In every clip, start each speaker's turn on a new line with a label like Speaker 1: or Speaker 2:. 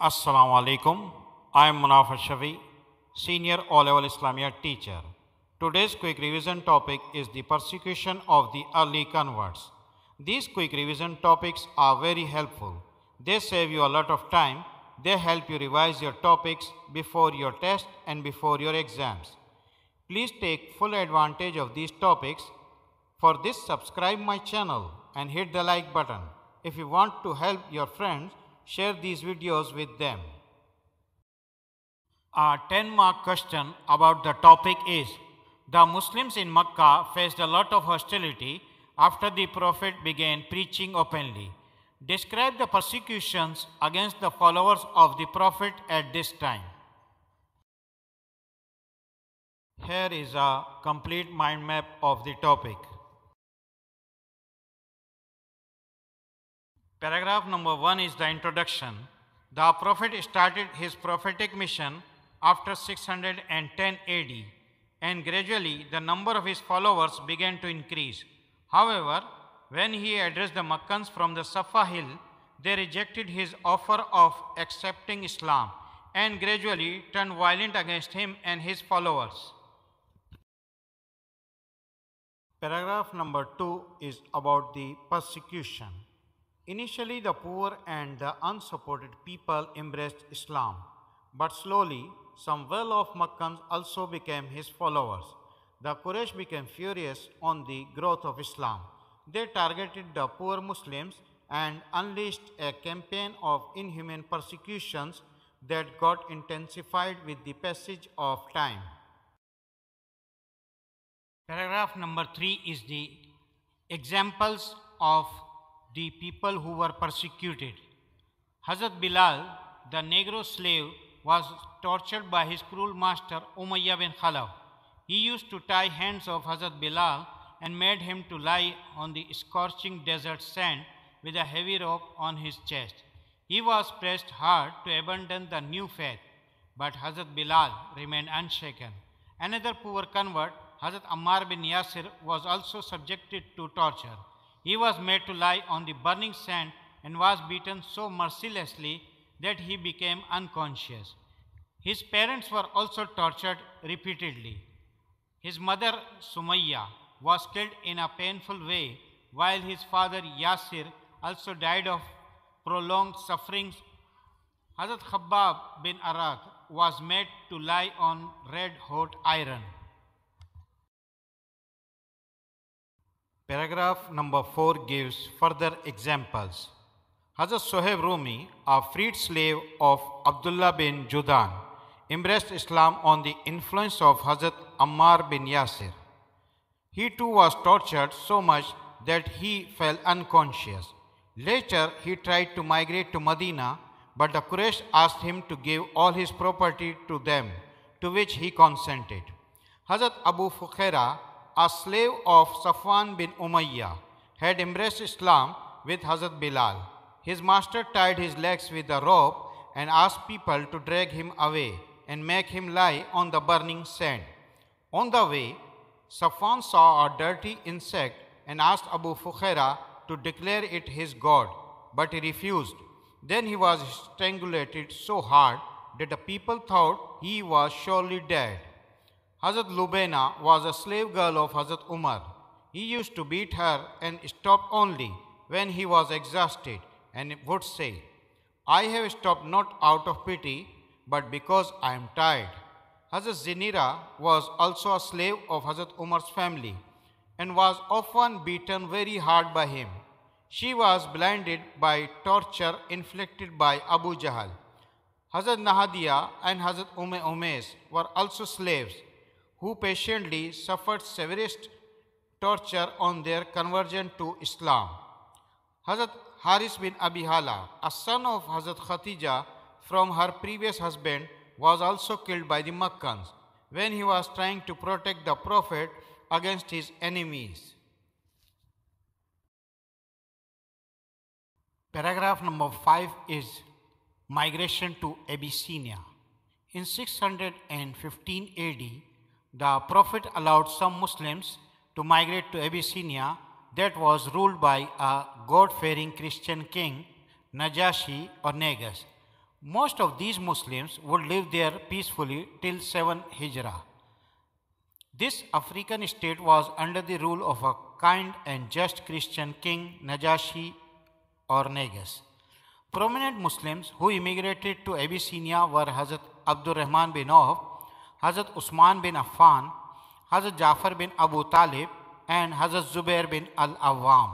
Speaker 1: Assalamu alaikum. I am Munafar Shafi, Senior O-Level Islamiyat teacher. Today's quick revision topic is the persecution of the early converts. These quick revision topics are very helpful. They save you a lot of time. They help you revise your topics before your test and before your exams. Please take full advantage of these topics. For this, subscribe my channel and hit the like button. If you want to help your friends, share these videos with them. A 10-mark question about the topic is: the Muslims in Makkah faced a lot of hostility after the Prophet began preaching openly. Describe the persecutions against the followers of the Prophet at this time. Here is a complete mind map of the topic. Paragraph number 1 is the introduction. The Prophet started his prophetic mission after 610 AD, and gradually the number of his followers began to increase. However, when he addressed the Makkans from the Safa hill, they rejected his offer of accepting Islam and gradually turned violent against him and his followers. Paragraph number 2 is about the persecution. Initially, the poor and the unsupported people embraced Islam, but slowly some well-off Makkans also became his followers. The Quraysh became furious on the growth of Islam. They targeted the poor Muslims and unleashed a campaign of inhuman persecutions that got intensified with the passage of time. Paragraph number 3 is the examples of the people who were persecuted. Hazrat Bilal, the Negro slave, was tortured by his cruel master Umayyah bin Khalaf. He used to tie hands of Hazrat Bilal and made him to lie on the scorching desert sand with a heavy rope on his chest. He was pressed hard to abandon the new faith, but Hazrat Bilal remained unshaken. Another poor convert, Hazrat Ammar bin Yasir, was also subjected to torture. He was made to lie on the burning sand and was beaten so mercilessly that he became unconscious. His parents were also tortured repeatedly. His mother Sumayya was killed in a painful way, while his father Yasir also died of prolonged sufferings. Hazrat Khabbab bin Arak was made to lie on red-hot iron. Paragraph number 4 gives further examples. Hazrat Suhaib Rumi, a freed slave of Abdullah bin Judan, embraced Islam on the influence of Hazrat Ammar bin Yasir. He too was tortured so much that he fell unconscious. Later, he tried to migrate to Medina, but the Quraysh asked him to give all his property to them, to which he consented. Hazrat Abu Fukhera, a slave of Safwan bin Umayyah, had embraced Islam with Hazrat Bilal. His master tied his legs with a rope and asked people to drag him away and make him lie on the burning sand. On the way, Safwan saw a dirty insect and asked Abu Fukhera to declare it his god, but he refused. Then he was strangulated so hard that the people thought he was surely dead. Hazrat Lubaina was a slave girl of Hazrat Umer. He used to beat her and stopped only when he was exhausted and would say, "I have stopped not out of pity, but because I am tired." Hazrat Zinira was also a slave of Hazrat Umar's family and was often beaten very hard by him. She was blinded by torture inflicted by Abu Jahl. Hazrat Nahadiya and Hazrat Umes were also slaves who patiently suffered severest torture on their conversion to Islam. Hazrat Haris bin Abi Hala, a son of Hazrat Khadija from her previous husband, was also killed by the Makkans when he was trying to protect the Prophet against his enemies. Paragraph number 5 is migration to Abyssinia. In 615 AD, the Prophet allowed some Muslims to migrate to Abyssinia that was ruled by a God-fearing Christian king, Najashi or Negus. Most of these Muslims would live there peacefully till 7 Hijra. This African state was under the rule of a kind and just Christian king, Najashi or Negus. Prominent Muslims who immigrated to Abyssinia were H.Abdur Rehman bin Auf, H.Usman bin Affan, H. Jafar bin Abu Talib, and H.Zubair bin Awwam.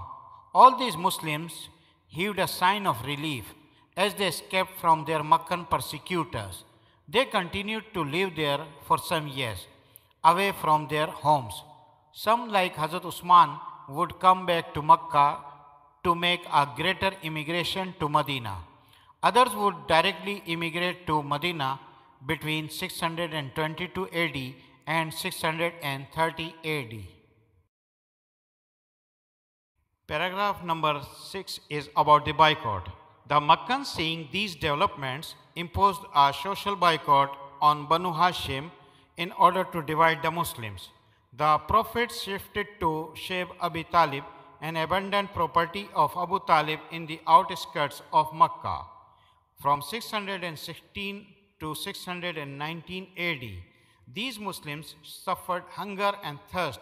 Speaker 1: All these Muslims heaved a sign of relief as they escaped from their Meccan persecutors. They continued to live there for some years, away from their homes. Some, like Hazrat Usman, would come back to Mecca to make a greater immigration to Medina. Others would directly immigrate to Medina between 622 AD and 630 AD. Paragraph number 6 is about the boycott. The Meccans, seeing these developments, imposed a social boycott on Banu Hashim in order to divide the Muslims. The Prophet shifted to Shaykh Abi Talib, an abandoned property of Abu Talib in the outskirts of Mecca. From 616 to 619 AD, these Muslims suffered hunger and thirst,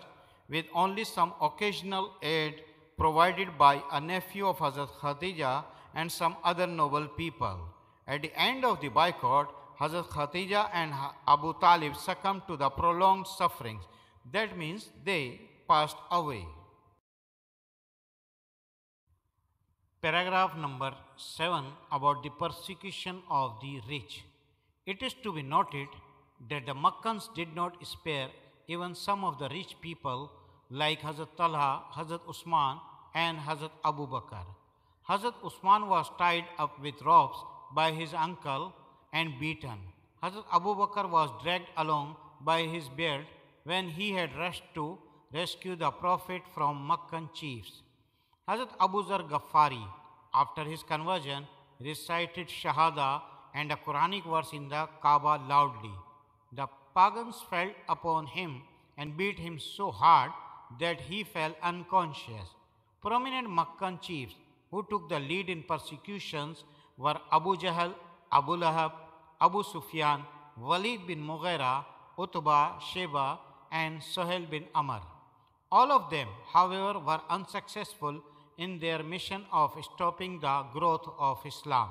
Speaker 1: with only some occasional aid provided by a nephew of Hazrat Khadija and some other noble people. At the end of the boycott, Hazrat Khadija and Abu Talib succumbed to the prolonged sufferings. That means they passed away. Paragraph number 7 about the persecution of the rich. It is to be noted that the Meccans did not spare even some of the rich people like Hazrat Talha, Hazrat Usman, and Hazrat Abu Bakr. Hazrat Usman was tied up with ropes by his uncle and beaten. Hazrat Abu Bakr was dragged along by his beard when he had rushed to rescue the Prophet from Meccan chiefs. Hazrat Abu Zar Ghaffari, after his conversion, recited Shahada and a Quranic verse in the Kaaba loudly. The pagans fell upon him and beat him so hard that he fell unconscious. Prominent Meccan chiefs who took the lead in persecutions were Abu Jahl, Abu Lahab, Abu Sufyan, Walid bin Mughira, Utbah, Sheba, and Suhail bin Amr. All of them, however, were unsuccessful in their mission of stopping the growth of Islam.